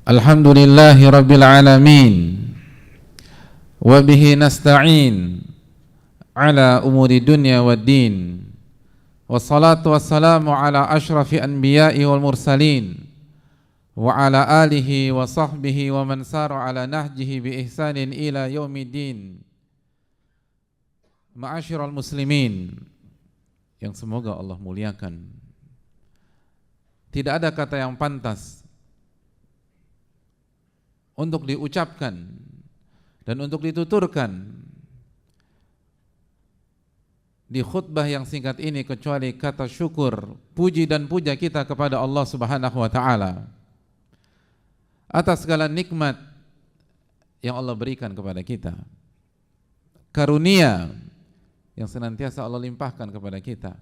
Alhamdulillahi Rabbil Alamin. Wabihi nasta'in ala umuri dunya wad din. Wassalatu wassalamu ala ashrafi anbiya'i wal mursalin, wa ala alihi wa sahbihi wa man sara ala nahjihi bi ihsanin ila yaumiddin. Ma'asyiral muslimin yang semoga Allah muliakan. Tidak ada kata yang pantas untuk diucapkan dan untuk dituturkan di khutbah yang singkat ini kecuali kata syukur, puji dan puja kita kepada Allah Subhanahu wa taala atas segala nikmat yang Allah berikan kepada kita, karunia yang senantiasa Allah limpahkan kepada kita.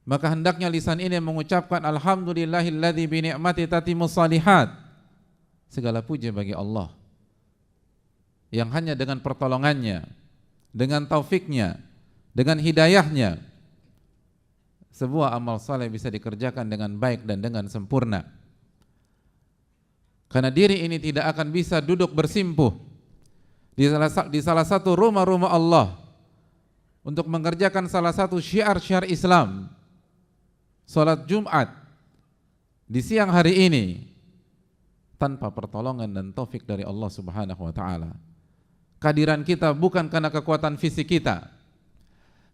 Maka hendaknya lisan ini mengucapkan alhamdulillahilladzi bi ni'mati tatimmus shalihat. Segala puji bagi Allah yang hanya dengan pertolongannya, dengan taufiknya, dengan hidayahnya sebuah amal saleh bisa dikerjakan dengan baik dan dengan sempurna. Karena diri ini tidak akan bisa duduk bersimpuh di salah satu rumah-rumah Allah untuk mengerjakan salah satu syiar-syiar Islam, salat Jumat di siang hari ini, tanpa pertolongan dan taufik dari Allah Subhanahu wa taala. Kehadiran kita bukan karena kekuatan fisik kita.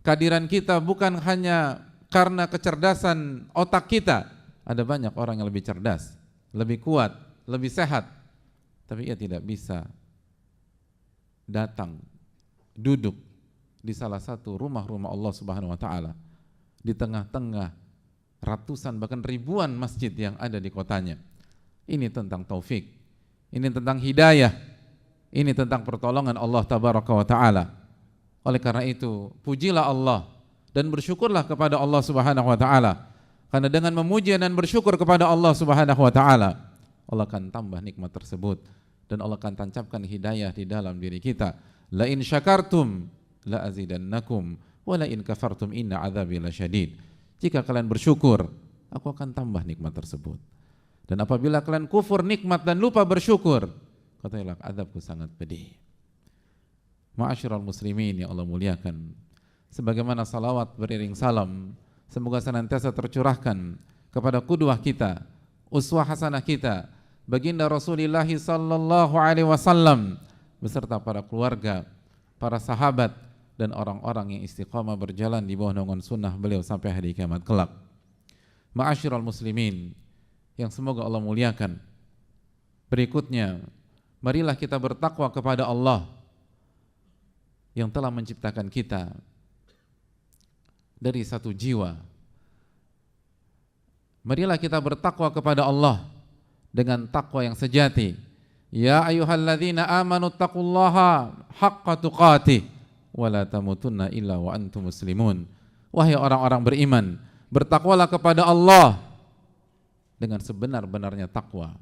Kehadiran kita bukan hanya karena kecerdasan otak kita. Ada banyak orang yang lebih cerdas, lebih kuat, lebih sehat, tapi ia tidak bisa datang duduk di salah satu rumah-rumah Allah Subhanahu wa taala di tengah-tengah ratusan bahkan ribuan masjid yang ada di kotanya. Ini tentang taufik, ini tentang hidayah, ini tentang pertolongan Allah Tabaraka wa ta'ala. Oleh karena itu, pujilah Allah dan bersyukurlah kepada Allah Subhanahu wa ta'ala. Karena dengan memuji dan bersyukur kepada Allah Subhanahu wa ta'ala, Allah akan tambah nikmat tersebut dan Allah akan tancapkan hidayah di dalam diri kita. La in syakartum la azidannakum wa la in kafartum inna adzabi lasyadid. Jika kalian bersyukur, aku akan tambah nikmat tersebut. Dan apabila kalian kufur nikmat dan lupa bersyukur, katakanlah azabku sangat pedih. Ma'asyiral muslimin yang Allah muliakan, sebagaimana salawat beriring salam semoga senantiasa tercurahkan kepada qudwah kita, uswah hasanah kita, baginda Rasulullah sallallahu alaihi wasallam beserta para keluarga, para sahabat dan orang-orang yang istiqamah berjalan di bawah naungan sunnah beliau sampai hari kiamat kelak. Ma'asyiral muslimin yang semoga Allah muliakan, berikutnya marilah kita bertakwa kepada Allah yang telah menciptakan kita dari satu jiwa. Marilah kita bertakwa kepada Allah dengan takwa yang sejati. Ya ayyuhalladzina amanu taqullaha haqqa tuqatih wa la tamutunna illa wa antum muslimun. Wahai orang-orang beriman, bertakwalah kepada Allah dengan sebenar-benarnya takwa,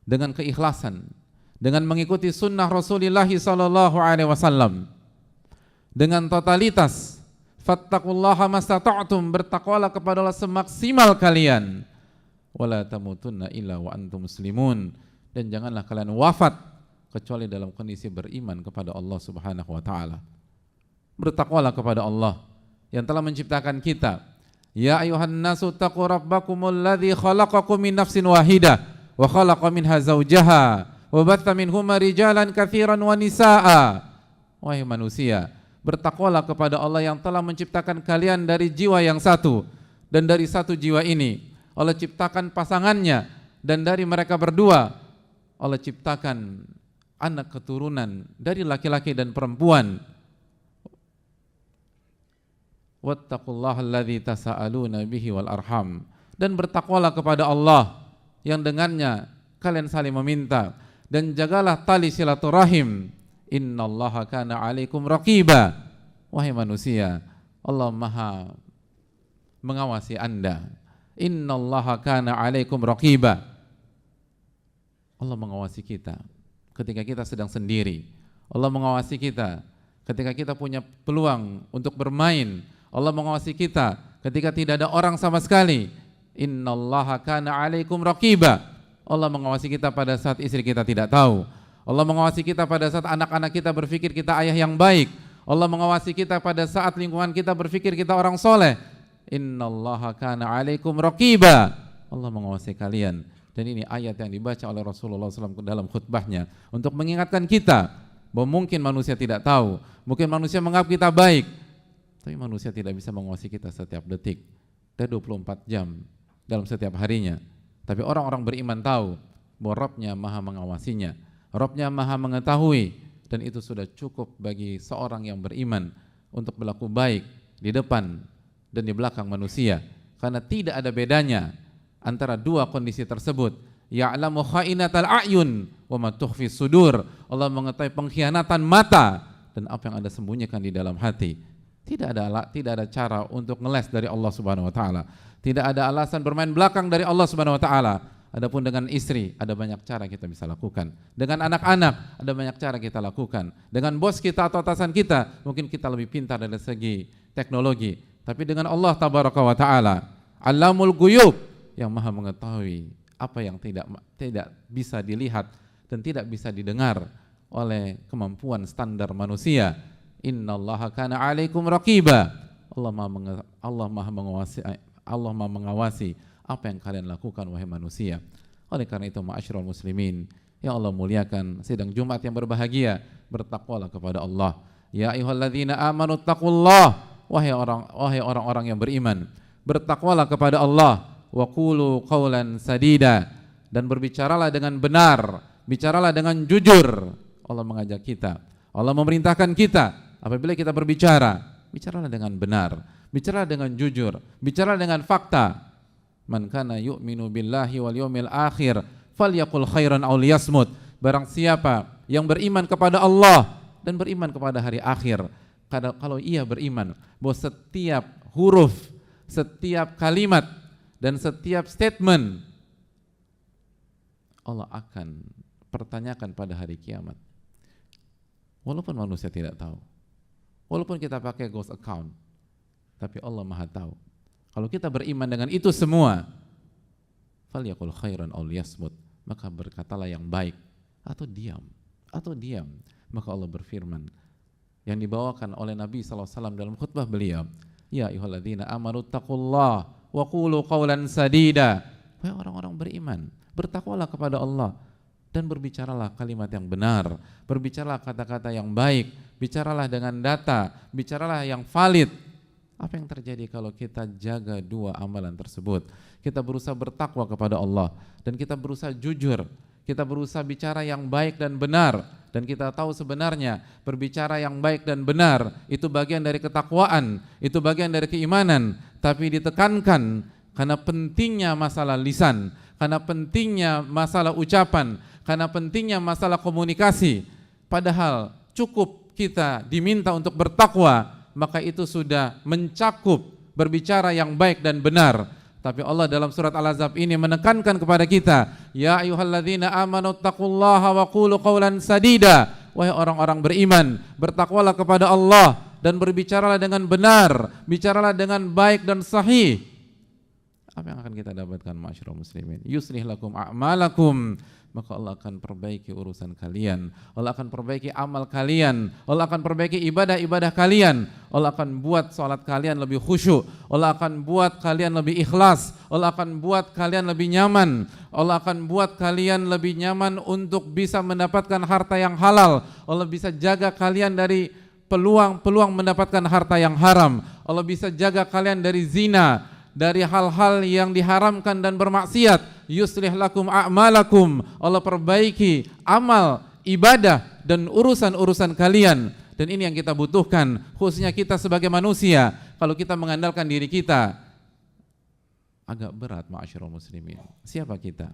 dengan keikhlasan, dengan mengikuti sunnah Rasulullah sallallahu alaihi wasallam, dengan totalitas. Fattaqullaha mastata'tum, bertakwalah kepada Allah semaksimal kalian. Wala tamutunna illa wa antum muslimun, dan janganlah kalian wafat kecuali dalam kondisi beriman kepada Allah Subhanahu wa taala. Bertakwalah kepada Allah yang telah menciptakan kita. Ya ayuhan nasu taqu rabbakumul ladzi khalaqakum min nafsin wahidah wa khalaqa minha zawjaha wa batha minhuma rijalan katsiran wa nisaa. Wahai manusia, bertakwalah kepada Allah yang telah menciptakan kalian dari jiwa yang satu, dan dari satu jiwa ini Allah ciptakan pasangannya, dan dari mereka berdua Allah ciptakan anak keturunan dari laki-laki dan perempuan. Wattaqullaha alladzi tasaaluna bihi wal arham, dan bertakwalah kepada Allah yang dengannya kalian saling meminta, dan jagalah tali silaturahim. Innallaha kana 'alaikum raqiba. Wahai manusia, Allah Maha mengawasi Anda. Innallaha kana 'alaikum raqiba. Allah mengawasi kita ketika kita sedang sendiri. Allah mengawasi kita ketika kita punya peluang untuk bermain. Allah mengawasi kita ketika tidak ada orang sama sekali. Innallaha kana 'alaikum raqiba. Allah mengawasi kita pada saat istri kita tidak tahu. Allah mengawasi kita pada saat anak-anak kita berpikir kita ayah yang baik. Allah mengawasi kita pada saat lingkungan kita berpikir kita orang soleh. Innallaha kana alaikum raqiba. Allah mengawasi kalian. Dan ini ayat yang dibaca oleh Rasulullah SAW dalam khutbahnya untuk mengingatkan kita bahwa mungkin manusia tidak tahu, mungkin manusia menganggap kita baik, tapi manusia tidak bisa mengawasi kita setiap detik dan 24 jam dalam setiap harinya. Tapi orang-orang beriman tahu bahwa Rabb-Nya maha mengawasinya, Rabb-Nya maha mengetahui, dan itu sudah cukup bagi seorang yang beriman untuk berlaku baik di depan dan di belakang manusia, karena tidak ada bedanya antara dua kondisi tersebut. Ya'lamu kha'inatal a'yun wa ma tukhfi sudur. Allah mengetahui pengkhianatan mata dan apa yang Anda sembunyikan di dalam hati. Tidak ada cara untuk ngeles dari Allah Subhanahu wa taala. Tidak ada alasan bermain belakang dari Allah Subhanahu wa taala. Adapun dengan istri ada banyak cara kita bisa lakukan. Dengan anak-anak ada banyak cara kita lakukan. Dengan bos kita atau atasan kita mungkin kita lebih pintar dari segi teknologi. Tapi dengan Allah tabaraka wa taala, Allamul Ghuyub, yang maha mengetahui apa yang tidak bisa dilihat dan tidak bisa didengar oleh kemampuan standar manusia. Innallaha kana 'alaikum raqiba. Allah maha mengawasi apa yang kalian lakukan wahai manusia. Oleh karena itu ma'asyiral muslimin yang Allah muliakan, sidang Jumat yang berbahagia, bertakwalah kepada Allah. Ya ayyuhalladzina amanu taqullah, wahai orang-orang yang beriman, bertakwalah kepada Allah. Wa qulu qawlan sadida, dan berbicaralah dengan benar, bicaralah dengan jujur. Allah mengajak kita, Allah memerintahkan kita apabila kita berbicara, bicaralah dengan benar, bicaralah dengan jujur, bicaralah dengan fakta. Man kana yu'minu billahi wal yawmil akhir falyaqul khairan aw liyasmut. Barang siapa yang beriman kepada Allah dan beriman kepada hari akhir, kalau ia beriman bahwa setiap huruf, setiap kalimat dan setiap statement Allah akan pertanyakan pada hari kiamat. Walaupun manusia tidak tahu, walaupun kita pakai ghost account, tapi Allah maha tahu. Kalau kita beriman dengan itu semua, falyaqul khairan aw liyasmut, maka berkatalah yang baik atau diam. Maka Allah berfirman yang dibawakan oleh Nabi SAW dalam khutbah beliau, ya ayyuhalladzina amanu taqullah wa qulu qawlan sadida. Wahai orang-orang beriman, bertakwalah kepada Allah dan berbicaralah kalimat yang benar, berbicaralah kata-kata yang baik, bicaralah dengan data, bicaralah yang valid. Apa yang terjadi kalau kita jaga dua amalan tersebut? Kita berusaha bertakwa kepada Allah dan kita berusaha jujur, kita berusaha bicara yang baik dan benar, dan kita tahu sebenarnya berbicara yang baik dan benar itu bagian dari ketakwaan, itu bagian dari keimanan, tapi ditekankan karena pentingnya masalah lisan, karena pentingnya masalah ucapan, karena pentingnya masalah komunikasi. Padahal cukup kita diminta untuk bertakwa, maka itu sudah mencakup berbicara yang baik dan benar. Tapi Allah dalam surat Al-Ahzab ini menekankan kepada kita, ya ayyuhalladzina amanu taqullaha wa qulu qawlan sadida. Wahai orang-orang beriman, bertakwalah kepada Allah dan berbicaralah dengan benar, bicaralah dengan baik dan sahih. Apa yang akan kita dapatkan ma'asyiral muslimin? Yuslih lakum a'malakum, maka Allah akan perbaiki urusan kalian, Allah akan perbaiki amal kalian, Allah akan perbaiki ibadah-ibadah kalian, Allah akan buat salat kalian lebih khusyuk, Allah akan buat kalian lebih ikhlas, Allah akan buat kalian lebih nyaman, Allah akan buat kalian lebih nyaman untuk bisa mendapatkan harta yang halal, Allah bisa jaga kalian dari peluang-peluang mendapatkan harta yang haram, Allah bisa jaga kalian dari zina, dari hal-hal yang diharamkan dan bermaksiat. Yuslih lakum a'malakum, Allah perbaiki amal, ibadah dan urusan-urusan kalian. Dan ini yang kita butuhkan, khususnya kita sebagai manusia. Kalau kita mengandalkan diri kita, agak berat ma'asyiral muslimin. Siapa kita?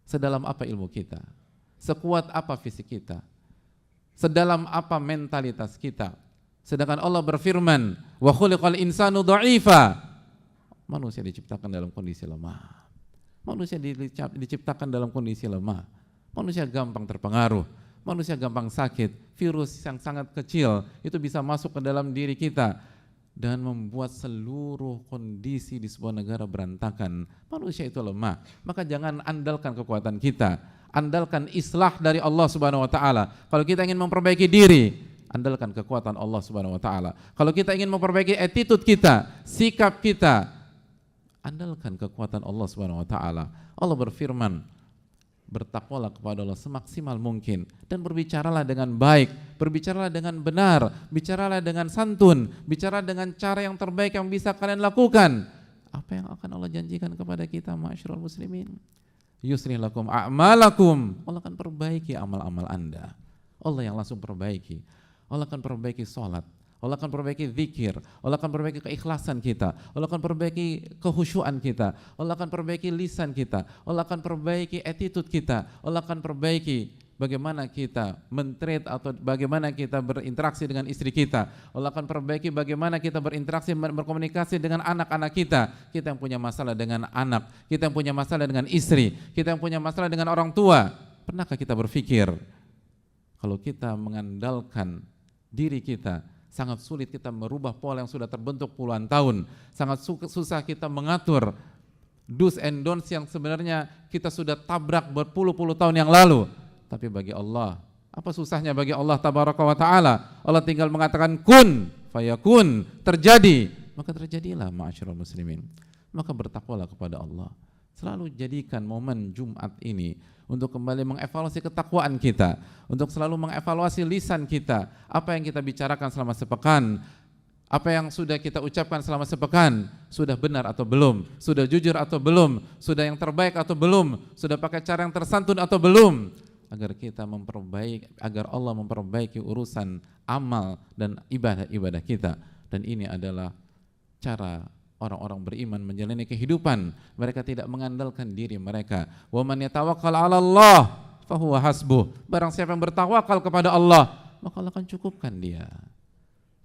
Sedalam apa ilmu kita? Sekuat apa fisik kita? Sedalam apa mentalitas kita? Sedangkan Allah berfirman, wa khuliqal insanu dha'ifa. Manusia diciptakan dalam kondisi lemah. Manusia diciptakan dalam kondisi lemah. Manusia gampang terpengaruh. Manusia gampang sakit. Virus yang sangat kecil itu bisa masuk ke dalam diri kita dan membuat seluruh kondisi di sebuah negara berantakan. Manusia itu lemah, maka jangan andalkan kekuatan kita, andalkan islah dari Allah Subhanahu wa taala. Kalau kita ingin memperbaiki diri, andalkan kekuatan Allah Subhanahu wa taala. Kalau kita ingin memperbaiki attitude kita, sikap kita, andalkan kekuatan Allah Subhanahu wa taala. Allah berfirman, bertakwalah kepada Allah semaksimal mungkin dan berbicaralah dengan baik, berbicaralah dengan benar, bicaralah dengan santun, bicara dengan cara yang terbaik yang bisa kalian lakukan. Apa yang akan Allah janjikan kepada kita, ma'asyiral muslimin? Yuslih lakum a'malakum. Allah akan perbaiki amal-amal Anda. Allah yang langsung perbaiki. Allah akan perbaiki sholat, Allah akan perbaiki zikir, Allah akan perbaiki keikhlasan kita, Allah akan perbaiki kehusyuan kita, Allah akan perbaiki lisan kita, Allah akan perbaiki attitude kita, Allah akan perbaiki bagaimana kita men-treat atau bagaimana kita berinteraksi dengan istri kita, Allah akan perbaiki bagaimana kita berinteraksi, berkomunikasi dengan anak-anak kita yang punya masalah dengan anak, kita yang punya masalah dengan istri, kita yang punya masalah dengan orang tua. Pernahkah kita berpikir kalau kita mengandalkan diri kita, sangat sulit kita merubah pola yang sudah terbentuk puluhan tahun. Sangat susah kita mengatur do's and don'ts yang sebenarnya kita sudah tabrak berpuluh-puluh tahun yang lalu. Tapi bagi Allah, apa susahnya bagi Allah tabaraka wa ta'ala? Allah tinggal mengatakan kun fayakun, terjadi, maka terjadilah, ma'asyiral muslimin. Maka bertakwalah kepada Allah. Selalu jadikan momen Jumat ini untuk kembali mengevaluasi ketakwaan kita, untuk selalu mengevaluasi lisan kita, apa yang kita bicarakan selama sepekan, apa yang sudah kita ucapkan selama sepekan, sudah benar atau belum, sudah jujur atau belum, sudah yang terbaik atau belum, sudah pakai cara yang tersantun atau belum, agar kita memperbaiki, agar Allah memperbaiki urusan amal dan ibadah-ibadah kita. Dan ini adalah cara orang-orang beriman menjalani kehidupan. Mereka tidak mengandalkan diri mereka. Wa man yatawakkal 'ala Allah fahuwa hasbuh. Barang siapa yang bertawakal kepada Allah, maka Allah akan cukupkan dia.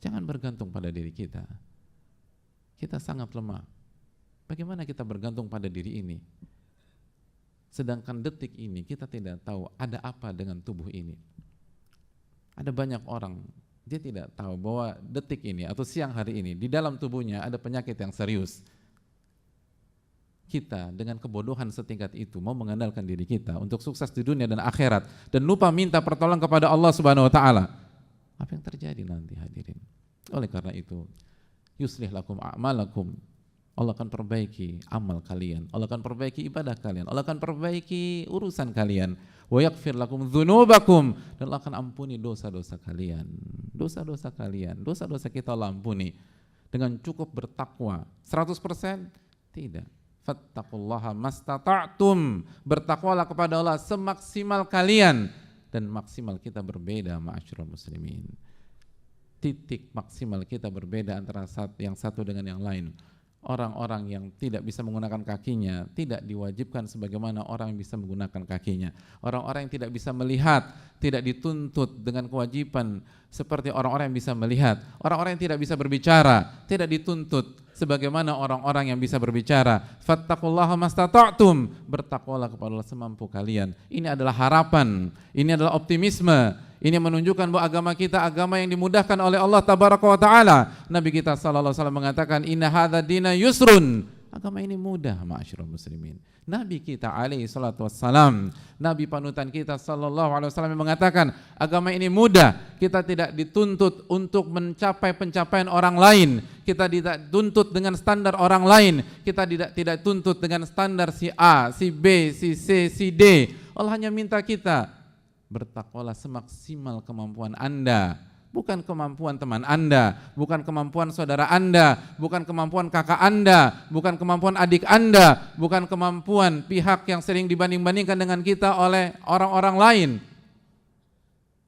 Jangan bergantung pada diri kita. Kita sangat lemah. Bagaimana kita bergantung pada diri ini? Sedangkan detik ini kita tidak tahu ada apa dengan tubuh ini. Ada banyak orang, dia tidak tahu bahwa detik ini atau siang hari ini di dalam tubuhnya ada penyakit yang serius. Kita dengan kebodohan setingkat itu mau mengandalkan diri kita untuk sukses di dunia dan akhirat dan lupa minta pertolongan kepada Allah Subhanahu wa taala. Apa yang terjadi nanti, hadirin? Oleh karena itu, yuslih lakum a'malakum. Allah akan perbaiki amal kalian, Allah akan perbaiki ibadah kalian, Allah akan perbaiki urusan kalian. Wa yaghfir lakum dzunubakum, dan Allah akan ampuni dosa-dosa kalian. Dosa-dosa kalian, dosa-dosa kita Allah ampuni. Dengan cukup bertakwa 100%? Tidak. Fattaqullaha mastata'tum. Bertakwalah kepada Allah semaksimal kalian. Dan maksimal kita berbeda, ma'asyiral muslimin. Titik maksimal kita berbeda antara yang satu dengan yang lain. Orang-orang yang tidak bisa menggunakan kakinya tidak diwajibkan sebagaimana orang yang bisa menggunakan kakinya. Orang-orang yang tidak bisa melihat tidak dituntut dengan kewajiban seperti orang-orang yang bisa melihat. Orang-orang yang tidak bisa berbicara tidak dituntut sebagaimana orang-orang yang bisa berbicara. Fattaqullaha mastata'tum. Bertakwalah kepada Allah semampu kalian. Ini adalah harapan, ini adalah optimisme. Ini menunjukkan bahwa agama kita agama yang dimudahkan oleh Allah tabaraka wa taala. Nabi kita sallallahu alaihi wasallam mengatakan inna hadza dina yusrun. Agama ini mudah, ma'asyiral muslimin. Nabi kita alaihi salatu wassalam, Nabi panutan kita sallallahu alaihi wasallam mengatakan agama ini mudah. Kita tidak dituntut untuk mencapai pencapaian orang lain. Kita tidak dituntut dengan standar orang lain. Kita tidak tuntut dengan standar si A, si B, si C, si D. Allah hanya minta kita bertakwalah semaksimal kemampuan Anda, bukan kemampuan teman Anda, bukan kemampuan saudara Anda, bukan kemampuan kakak Anda, bukan kemampuan adik Anda, bukan kemampuan pihak yang sering dibanding-bandingkan dengan kita oleh orang-orang lain.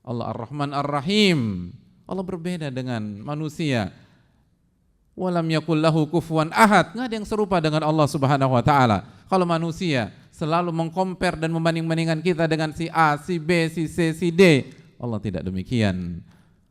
Allah Ar-Rahman Ar-Rahim. Allah berbeda dengan manusia. Walam yakul lahu kufuwan ahad. Nggak ada yang serupa dengan Allah Subhanahu wa taala. Kalau manusia selalu mengcompare dan membanding-bandingkan kita dengan si A, si B, si C, si D. Allah tidak demikian.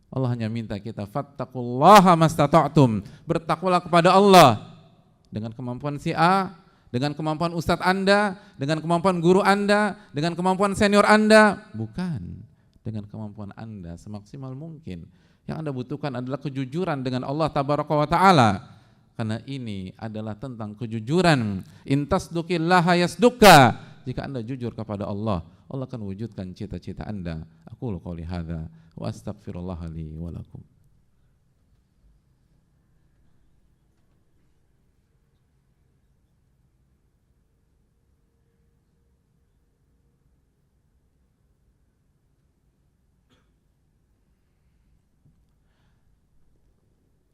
Allah hanya minta kita fattaqullaha mastata'tum. Bertakwalah kepada Allah dengan kemampuan si A, dengan kemampuan ustadz Anda, dengan kemampuan guru Anda, dengan kemampuan senior Anda, bukan dengan kemampuan Anda semaksimal mungkin. Yang Anda butuhkan adalah kejujuran dengan Allah tabaraka wa ta'ala. Karena ini adalah tentang kejujuran. In tasduqillaha yasduqka. Jika Anda jujur kepada Allah, Allah akan wujudkan cita-cita Anda. Aqulu qouli hadza wa astaghfirullah li wa lakum.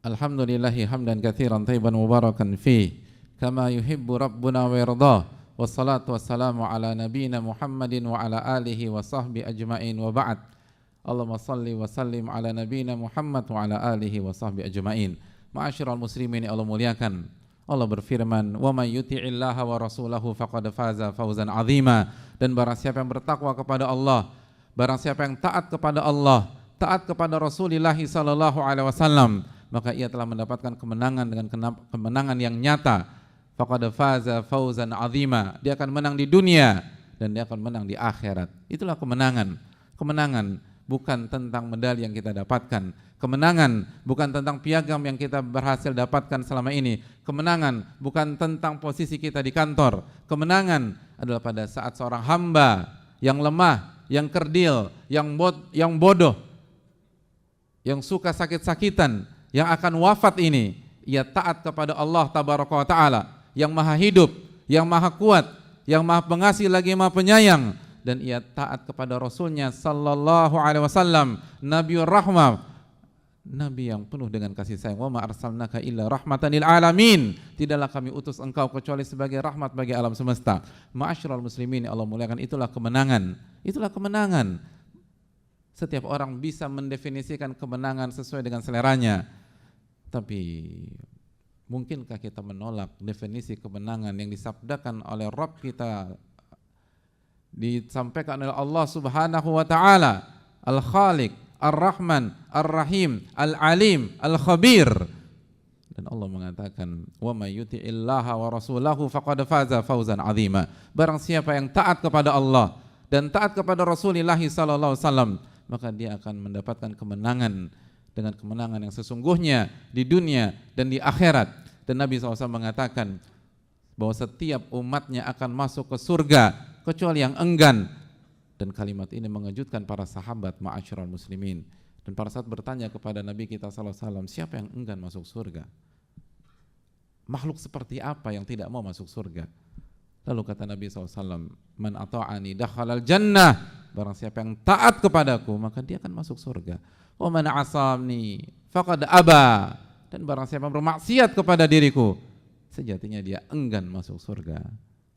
Alhamdulillahi hamdan katsiran thayyiban mubarakan fih kama yuhibbu rabbuna wa yardah. Wassalatu wassalamu ala nabiyyina Muhammadin wa ala alihi wa sahbihi ajmain wa ba'd. Allahumma salli wa sallim ala nabiyyina Muhammad wa ala alihi wa sahbihi ajmain. Ma'asyiral muslimin Allah muliakan. Allah berfirman, "Wa may yuti'illaha wa rasulahu faqad faza fawzan 'azima." Dan barang siapa yang bertakwa kepada Allah, barang siapa yang taat kepada Allah, taat kepada Rasulullah sallallahu alaihi wasallam, maka ia telah mendapatkan kemenangan dengan kemenangan yang nyata. Faqad faza fawzan 'azima. Dia akan menang di dunia dan dia akan menang di akhirat. Itulah kemenangan. Kemenangan bukan tentang medali yang kita dapatkan. Kemenangan bukan tentang piagam yang kita berhasil dapatkan selama ini. Kemenangan bukan tentang posisi kita di kantor. Kemenangan adalah pada saat seorang hamba yang lemah, yang kerdil, yang bodoh, yang suka sakit-sakitan, yang akan wafat ini, ia taat kepada Allah tabaraka wa ta'ala, yang maha hidup, yang maha kuat, yang maha pengasih lagi maha penyayang, dan ia taat kepada Rasulnya sallallahu alaihi wasallam, Nabiur Rahmah, Nabi yang penuh dengan kasih sayang. Wa ma arsalnaka illa rahmatan lil alamin. Tidaklah kami utus engkau kecuali sebagai rahmat bagi alam semesta. Ma'asyiral muslimin Allah muliakan, itulah kemenangan. Itulah kemenangan. Setiap orang bisa mendefinisikan kemenangan sesuai dengan seleranya. Tapi mungkinkah kita menolak definisi kemenangan yang disabdakan oleh Rabb kita, disampaikan oleh Allah Subhanahu wa taala, Al-Khaliq, Ar-Rahman, Ar-Rahim, Al-Alim, Al-Khabir. Dan Allah mengatakan, "Wa may yuti'illaha wa rasulahu faqad faza fawzan 'azima." Barang siapa yang taat kepada Allah dan taat kepada Rasulullah sallallahu alaihi wasallam, maka dia akan mendapatkan kemenangan dengan kemenangan yang sesungguhnya di dunia dan di akhirat. Dan Nabi SAW mengatakan bahwa setiap umatnya akan masuk ke surga kecuali yang enggan. Dan kalimat ini mengejutkan para sahabat, ma'asyiral muslimin. Dan pada saat bertanya kepada Nabi kita SAW, siapa yang enggan masuk surga? Makhluk seperti apa yang tidak mau masuk surga? Lalu kata Nabi SAW, "Man ata'ani dakhalal jannah." Barang siapa yang taat kepadaku, maka dia akan masuk surga. "Wa man 'asani faqad aba." Dan barang siapa bermaksiat kepada diriku, sejatinya dia enggan masuk surga.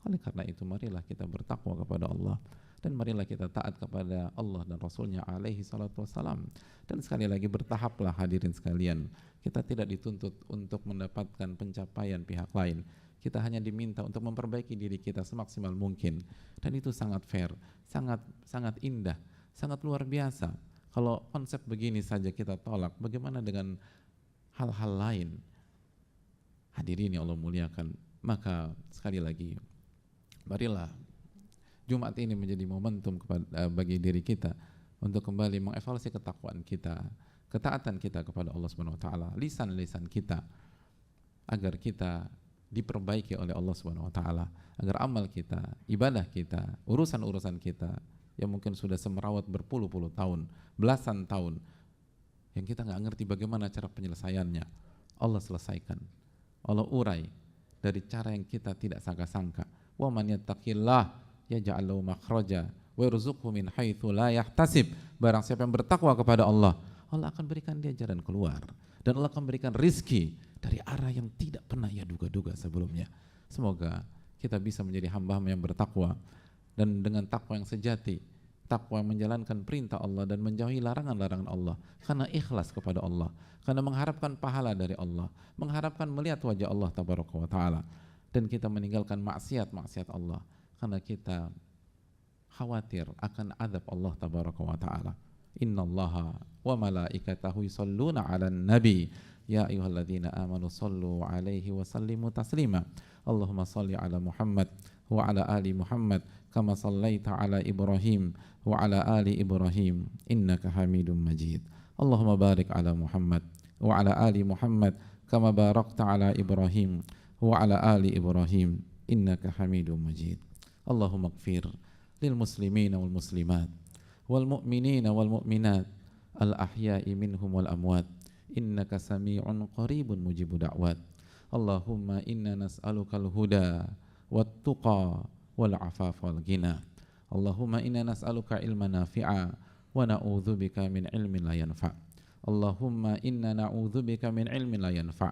Oleh karena itu, marilah kita bertakwa kepada Allah, dan marilah kita taat kepada Allah dan Rasulnya alaihi salatu wassalam. Dan sekali lagi, bertahaplah hadirin sekalian. Kita tidak dituntut untuk mendapatkan pencapaian pihak lain. Kita hanya diminta untuk memperbaiki diri kita semaksimal mungkin. Dan itu sangat fair, sangat indah, sangat luar biasa. Kalau konsep begini saja kita tolak, bagaimana dengan hal-hal lain? Hadirin yang Allah muliakan, maka sekali lagi, marilah Jumat ini menjadi momentum bagi diri kita untuk kembali mengevaluasi ketakwaan kita, ketaatan kita kepada Allah Subhanahu wa taala, lisan-lisan kita, agar kita diperbaiki oleh Allah Subhanahu wa taala, agar amal kita, ibadah kita, urusan-urusan kita yang mungkin sudah semerawat berpuluh-puluh tahun, belasan tahun, yang kita nggak ngerti bagaimana cara penyelesaiannya, Allah selesaikan, Allah urai dari cara yang kita tidak sangka-sangka. Wa man yattaqillah yaj'al lahu makhraja wa yarzuqhu min haitsu la yahtasib. Barang siapa yang bertakwa kepada Allah, Allah akan berikan dia jalan keluar, dan Allah akan berikan rizki dari arah yang tidak pernah ia duga-duga sebelumnya. Semoga kita bisa menjadi hamba-hamba yang bertakwa, dan dengan takwa yang sejati, takwa yang menjalankan perintah Allah dan menjauhi larangan-larangan Allah, karena ikhlas kepada Allah, karena mengharapkan pahala dari Allah, mengharapkan melihat wajah Allah tabaraka wa ta'ala, dan kita meninggalkan maksiat-maksiat Allah karena kita khawatir akan azab Allah tabaraka wa ta'ala. Innallaha wa malaikatahu yusalluna 'alan nabi ya ayyuhalladzina amanu sallu 'alaihi wa sallimu taslima. Allahumma salli 'ala Muhammad wa 'ala ali Muhammad kama sallaita 'ala Ibrahim wa 'ala ali Ibrahim innaka Hamidum Majid. Allahumma barik ala Muhammad wa ala ali Muhammad kama barakta ala Ibrahim wa ala ali Ibrahim innaka Hamidum Majid. Allahumma ighfir lil muslimina wal muslimat wal mu'minina wal mu'minat al ahya'i minhum wal amwat innaka sami'un qaribun mujibu da'wat. Allahumma inna nas'aluka al-huda wat tuqa wal afaf wal ghina. Allahumma inna nas'aluka ilman nafi'a wa na'udzubika min ilmin la yanfa'. Allahumma inna na'udzubika min ilmin la yanfa'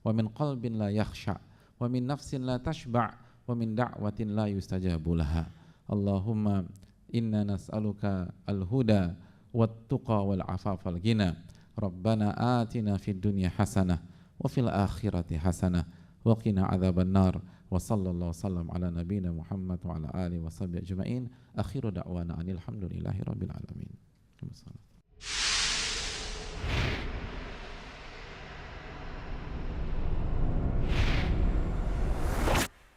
wa min qalbin la yakhsha' wa min nafsin la tashba' wa min da'watin la yustajabu laha. Allahumma inna nas'aluka al-huda wat tuqa wal afaf wal ghina. Rabbana atina fid dunya hasanah wa fil akhirati hasanah wa qina adzaban nar. Wa sallallahu sallam ala nabiyyina Muhammad wa ala alihi wa sahbihi ajma'in. Akhiru da'wana anil hamdulillahi rabbil alamin.